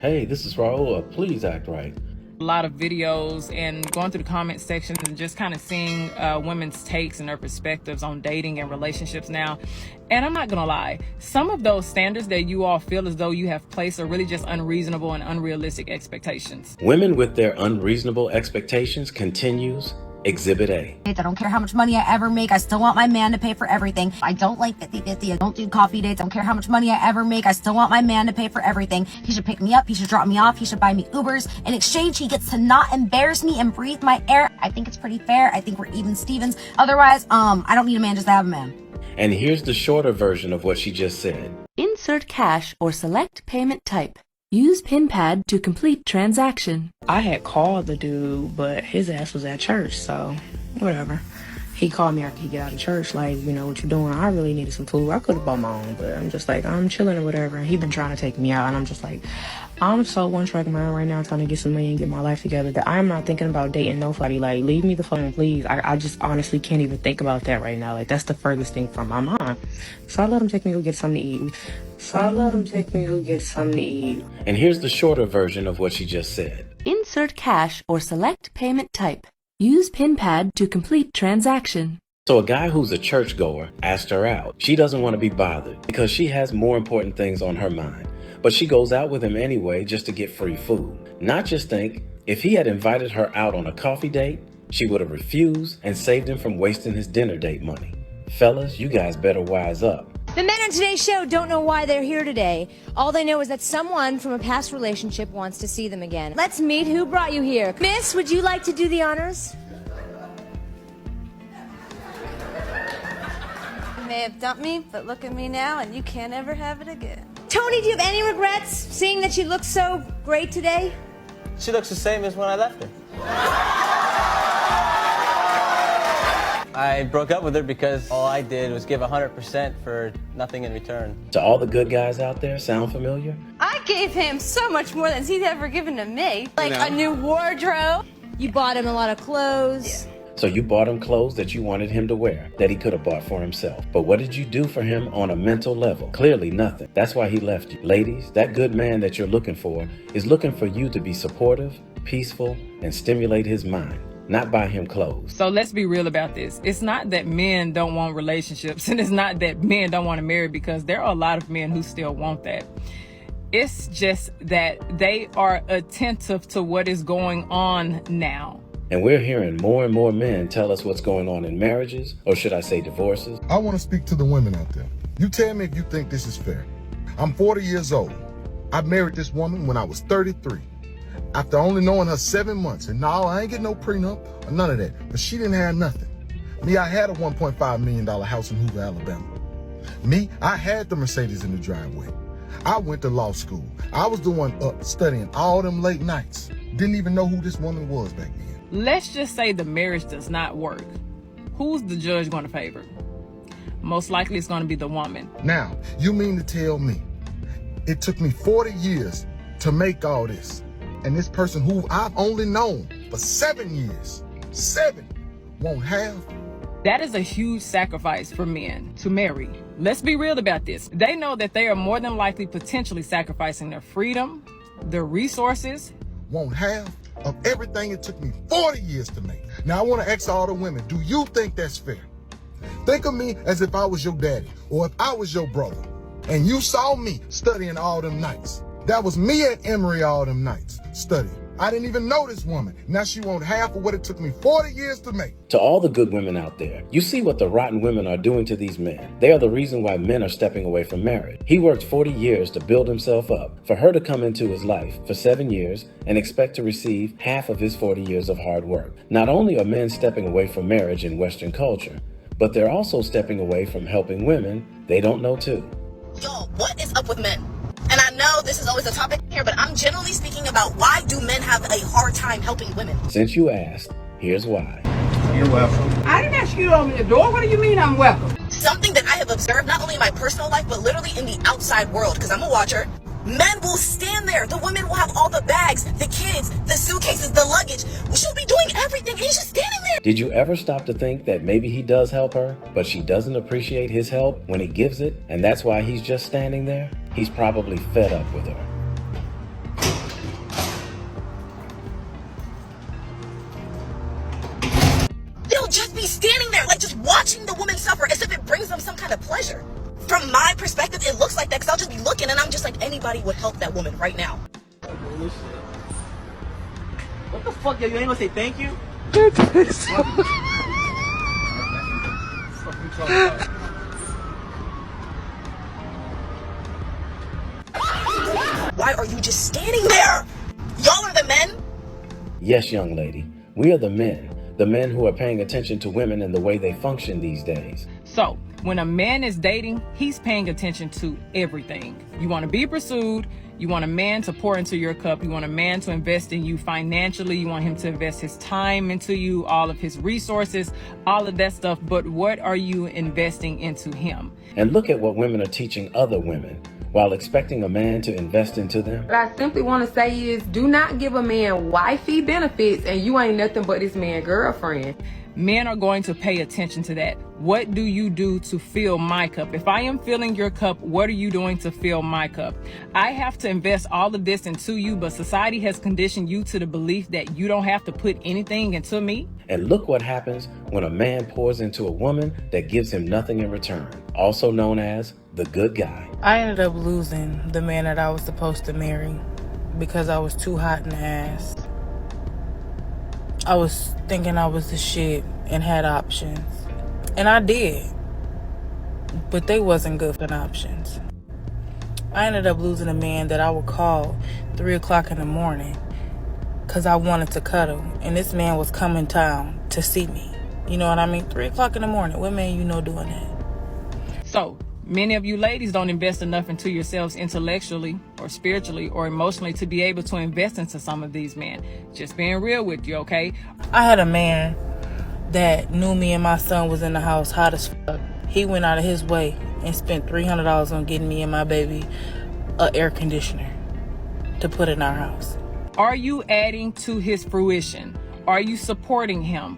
Hey, this is Raulh. Please act right. A lot of videos and going through the comment section and just kind of seeing women's takes and their perspectives on dating and relationships now. And I'm not gonna lie, some of those standards that you all feel as though you have placed are really just unreasonable and unrealistic expectations. Women with their unreasonable expectations continues Exhibit A. I don't care how much money I ever make, I still want my man to pay for everything. I don't like 50-50, I don't do coffee dates, I don't care how much money I ever make, I still want my man to pay for everything. He should pick me up, he should drop me off, he should buy me Ubers. In exchange, he gets to not embarrass me and breathe my air. I think it's pretty fair, I think we're even Stevens. Otherwise, I don't need a man just to have a man. And here's the shorter version of what she just said. Insert cash or select payment type. Use PIN pad to complete transaction. I had called the dude, but his ass was at church, so whatever. He called me after he got out of church, like, you know, what you doing? I really needed some food. I could have bought my own, but I'm just like, I'm chilling or whatever. And he been trying to take me out, and I'm just like, I'm so one-track mind right now trying to get some money and get my life together that I'm not thinking about dating nobody. Like, leave me the phone, please. I just honestly can't even think about that right now. Like, that's the furthest thing from my mind. So I let him take me to go get something to eat. And here's the shorter version of what she just said. Insert cash or select payment type. Use PIN pad to complete transaction. So a guy who's a churchgoer asked her out. She doesn't want to be bothered because she has more important things on her mind. But she goes out with him anyway just to get free food. Not just think, if he had invited her out on a coffee date, she would have refused and saved him from wasting his dinner date money. Fellas, you guys better wise up. The men on today's show don't know why they're here today. All they know is that someone from a past relationship wants to see them again. Let's meet who brought you here. Miss, would you like to do the honors? You may have dumped me, but look at me now and you can't ever have it again. Tony, do you have any regrets seeing that she looks so great today? She looks the same as when I left her. I broke up with her because all I did was give 100% for nothing in return. To all the good guys out there, sound familiar? I gave him so much more than he's ever given to me. Like a new wardrobe. You bought him a lot of clothes. Yeah. So you bought him clothes that you wanted him to wear, that he could have bought for himself. But what did you do for him on a mental level? Clearly nothing. That's why he left you. Ladies, that good man that you're looking for is looking for you to be supportive, peaceful, and stimulate his mind, not buy him clothes. So let's be real about this. It's not that men don't want relationships, and it's not that men don't want to marry, because there are a lot of men who still want that. It's just that they are attentive to what is going on now. And we're hearing more and more men tell us what's going on in marriages, or should I say divorces. I want to speak to the women out there. You tell me if you think this is fair. I'm 40 years old. I married this woman when I was 33. After only knowing her 7 months. And no, I ain't getting no prenup or none of that. But she didn't have nothing. Me, I had a $1.5 million house in Hoover, Alabama. Me, I had the Mercedes in the driveway. I went to law school. I was the one up studying all them late nights. Didn't even know who this woman was back then. Let's just say the marriage does not work. Who's the judge going to favor? Most likely it's going to be the woman. Now, you mean to tell me it took me 40 years to make all this, and this person who I've only known for 7 years, won't have? That is a huge sacrifice for men to marry. Let's be real about this. They know that they are more than likely potentially sacrificing their freedom, their resources. Won't have of everything it took me 40 years to make. Now I want to ask all the women, do you think that's fair? Think of me as if I was your daddy, or if I was your brother, and you saw me studying all them nights. That was me at Emory all them nights, studying. I didn't even know this woman. Now she won't half of what it took me 40 years to make. To all the good women out there, you see what the rotten women are doing to these men. They are the reason why men are stepping away from marriage. He worked 40 years to build himself up. For her to come into his life for 7 years and expect to receive half of his 40 years of hard work. Not only are men stepping away from marriage in Western culture, but they're also stepping away from helping women they don't know too. Yo, what is up with men? And I know this is always a topic here, but I'm generally speaking about why do men have a hard time helping women? Since you asked, here's why. You're welcome. I didn't ask you to open the door. What do you mean I'm welcome? Something that I have observed not only in my personal life, but literally in the outside world, because I'm a watcher. Men will stand there. The women will have all the bags, the kids, the suitcases, the luggage. She'll be doing everything. He's just standing there. Did you ever stop to think that maybe he does help her, but she doesn't appreciate his help when he gives it, and that's why he's just standing there? He's probably fed up with her. watching the woman suffer as if it brings them some kind of pleasure. From my perspective, it looks like that, because I'll just be looking and I'm just like, anybody would help that woman right now. What the fuck, yo? You ain't gonna say thank you? Why are you just standing there? Y'all are the men? Yes, young lady, we are the men who are paying attention to women and the way they function these days. So, when a man is dating, he's paying attention to everything. You want to be pursued. You want a man to pour into your cup. You want a man to invest in you financially. You want him to invest his time into you, all of his resources, all of that stuff. But what are you investing into him? And look at what women are teaching other women while expecting a man to invest into them. What I simply want to say is, do not give a man wifey benefits and you ain't nothing but this man's girlfriend. Men are going to pay attention to that. What do you do to fill my cup? If I am filling your cup, what are you doing to fill my cup? I have to invest all of this into you, but society has conditioned you to the belief that you don't have to put anything into me. And look what happens when a man pours into a woman that gives him nothing in return, also known as the good guy. I ended up losing the man that I was supposed to marry because I was too hot in the ass. I was thinking I was the shit and had options. And I did. But they wasn't good for options. I ended up losing a man that I would call 3 o'clock in the morning because I wanted to cuddle. And this man was coming town to see me. You know what I mean? 3 o'clock in the morning. What man you know doing that? So, many of you ladies don't invest enough into yourselves intellectually or spiritually or emotionally to be able to invest into some of these men. Just being real with you, okay? I had a man that knew me and my son was in the house hot as fuck. He went out of his way and spent $300 on getting me and my baby an air conditioner to put in our house. Are you adding to his fruition? Are you supporting him?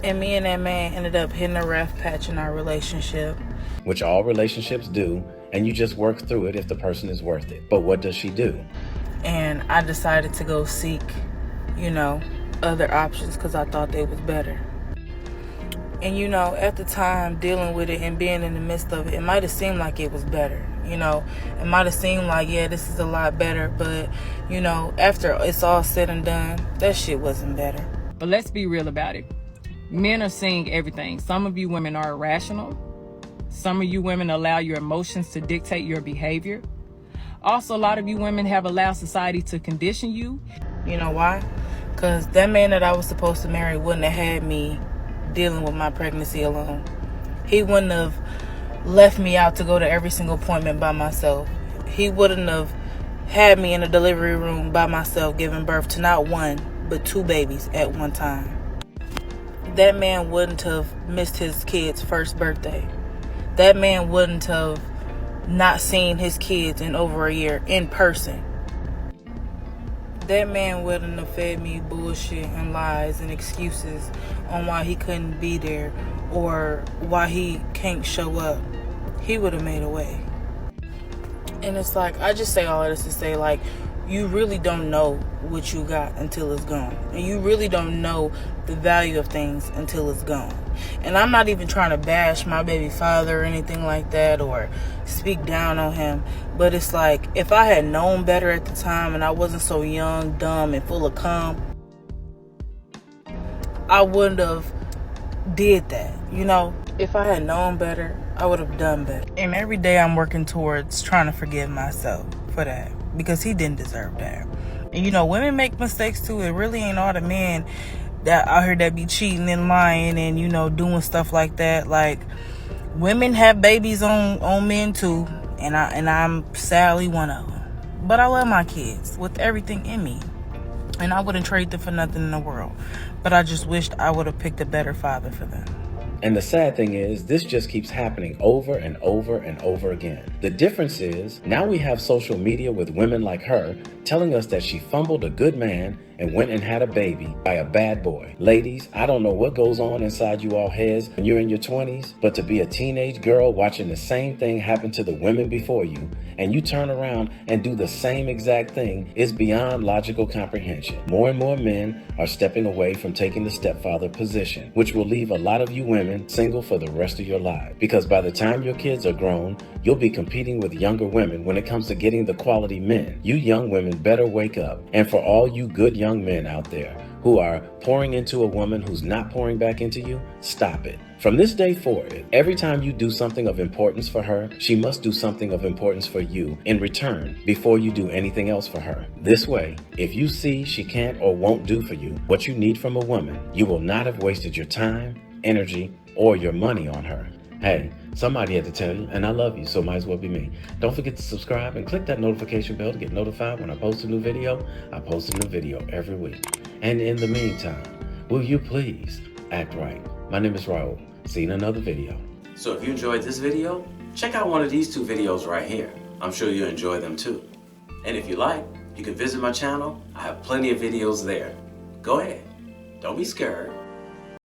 And me and that man ended up hitting a rough patch in our relationship. Which all relationships do, and you just work through it if the person is worth it. But what does she do? And I decided to go seek, other options because I thought they was better. And at the time, dealing with it and being in the midst of it, it might have seemed like it was better. It might have seemed like, yeah, this is a lot better. But, after it's all said and done, that shit wasn't better. But let's be real about it. Men are seeing everything. Some of you women are irrational. Some of you women allow your emotions to dictate your behavior. Also, a lot of you women have allowed society to condition you. You know why? Because that man that I was supposed to marry wouldn't have had me dealing with my pregnancy alone. He wouldn't have left me out to go to every single appointment by myself. He wouldn't have had me in a delivery room by myself giving birth to not one, but 2 babies at one time. That man wouldn't have missed his kid's first birthday. That man wouldn't have not seen his kids in over a year in person. That man wouldn't have fed me bullshit and lies and excuses on why he couldn't be there or why he can't show up. He would have made a way. And it's like, I just say all of this to say, like, you really don't know what you got until it's gone. And you really don't know the value of things until it's gone. And I'm not even trying to bash my baby father or anything like that or speak down on him. But it's like, if I had known better at the time and I wasn't so young, dumb, and full of cum, I wouldn't have did that. If I had known better, I would have done better. And every day I'm working towards trying to forgive myself for that. Because he didn't deserve that. And women make mistakes too. It really ain't all the men that out here that be cheating and lying and doing stuff like that. Like, women have babies on men too, and I'm sadly one of them. But I love my kids with everything in me, and I wouldn't trade them for nothing in the world. But I just wished I would have picked a better father for them. And the sad thing is, this just keeps happening over and over and over again. The difference is, now we have social media with women like her telling us that she fumbled a good man and went and had a baby by a bad boy. Ladies, I don't know what goes on inside you all heads when you're in your 20s, but to be a teenage girl watching the same thing happen to the women before you, and you turn around and do the same exact thing is beyond logical comprehension. More and more men are stepping away from taking the stepfather position, which will leave a lot of you women single for the rest of your lives. Because by the time your kids are grown, you'll be competing with younger women when it comes to getting the quality men. You young women better wake up. And for all you good young men out there who are pouring into a woman who's not pouring back into you, stop it. From this day forward, every time you do something of importance for her, she must do something of importance for you in return before you do anything else for her. This way, if you see she can't or won't do for you what you need from a woman, you will not have wasted your time, energy, or your money on her. Hey, somebody had to tell you, and I love you, so might as well be me. Don't forget to subscribe and click that notification bell to get notified when I post a new video. I post a new video every week. And in the meantime, will you please act right? My name is Raulh. See you in another video. So if you enjoyed this video, check out one of these two videos right here. I'm sure you'll enjoy them too. And if you like, you can visit my channel. I have plenty of videos there. Go ahead. Don't be scared.